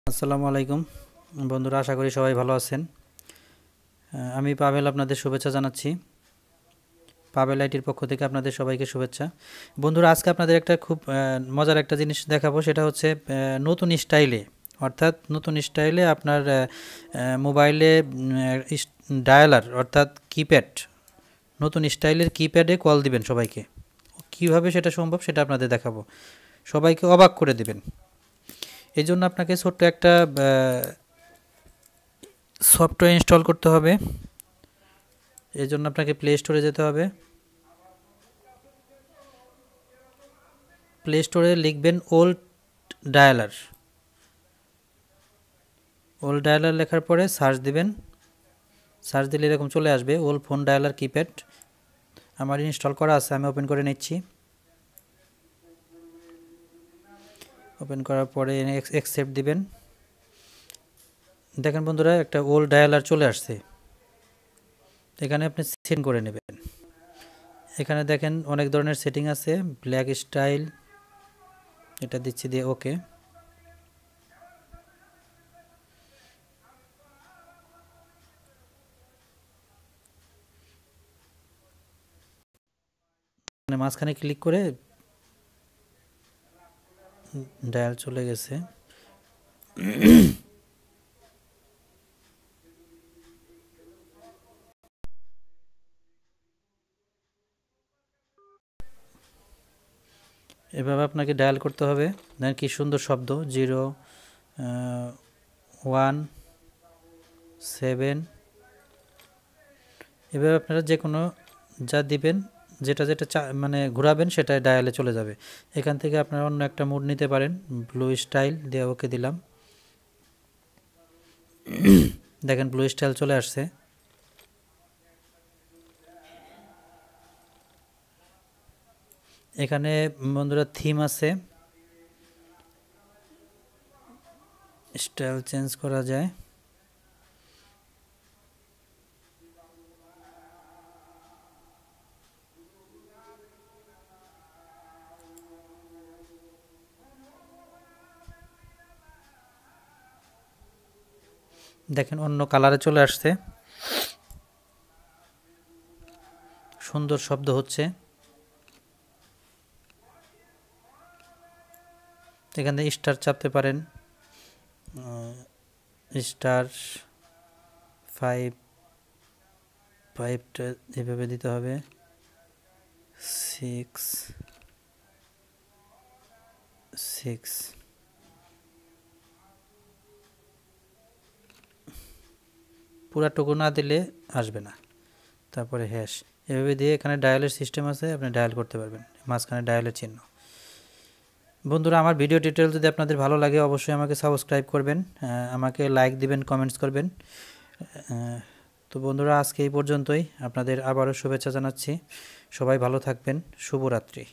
আসসালামু আলাইকুম বন্ধুরা, আশা করি সবাই ভালো আছেন। আমি পাভেল আপনাদের শুভেচ্ছা জানাচ্ছি। পাভেল আইটির পক্ষ থেকে আপনাদের সবাইকে শুভেচ্ছা। বন্ধুরা, আজকে আপনাদের একটা খুব মজার একটা জিনিস দেখাবো, সেটা হচ্ছে নতুন স্টাইলে, অর্থাৎ নতুন স্টাইলে আপনার মোবাইলে ডায়ালার অর্থাৎ কিপ্যাড, নতুন স্টাইলের কিপ্যাডে কল দিবেন সবাইকে। কীভাবে সেটা সম্ভব সেটা আপনাদের দেখাবো, সবাইকে অবাক করে দিবেন। এই জন্য আপনাকে ছোট্ট একটা সফটওয়্যার ইনস্টল করতে হবে। এর জন্য আপনাকে প্লে স্টোরে যেতে হবে। প্লে স্টোরে লিখবেন ওল্ড ডায়ালার। ওল্ড ডায়ালার লেখার পরে সার্চ দিবেন। সার্চ দিলে এরকম চলে আসবে ওল্ড ফোন ডায়ালার কিপ্যাড। আমার ইনস্টল করা আছে, আমি ওপেন করে নিচ্ছি। ওপেন করার পরে অ্যাকসেপ্ট দিবেন। দেখেন বন্ধুরা, একটা ওল্ড ডায়ালার চলে আসছে। এখানে আপনি সেটিং করে নেবেন। এখানে দেখেন অনেক ধরনের সেটিং আছে। ব্ল্যাক স্টাইল, এটা দিচ্ছি, দিয়ে ওকে। মাঝখানে ক্লিক করে ডায়াল চলে গেছে। এভাবে আপনাকে ডায়াল করতে হবে। দেখেন কি সুন্দর শব্দ, 017। এভাবে আপনারা যে কোনো যা দিবেন, যেটা যেটা মানে ঘোরাবেন, সেটা ডায়ালে চলে যাবে। এখান থেকে আপনারা অন্য একটা মুড নিতে পারেন। ব্লু স্টাইল দিয়ে ওকে দিলাম। দেখেন ব্লু স্টাইল চলে আসছে। এখানে বন্ধুরা থিম আছে, স্টাইল চেঞ্জ করা যায়। দেখেন অন্য কালারে চলে আসছে, সুন্দর শব্দ হচ্ছে। এখানে স্টার চাপতে পারেন, স্টার 5টা এভাবে দিতে হবে, 6 পুরাটুকু না দিলে আসবে না। তারপরে হ্যাশ, এভাবে দিয়ে এখানে ডায়ালের সিস্টেম আছে, আপনি ডায়াল করতে পারবেন, মাঝখানে ডায়ালের চিহ্ন। বন্ধুরা, আমার ভিডিও টিউটোরিয়াল যদি আপনাদের ভালো লাগে অবশ্যই আমাকে সাবস্ক্রাইব করবেন, আমাকে লাইক দিবেন, কমেন্টস করবেন। তো বন্ধুরা, আজকে এই পর্যন্তই। আপনাদের আবারও শুভেচ্ছা জানাচ্ছি। সবাই ভালো থাকবেন। শুভরাত্রি।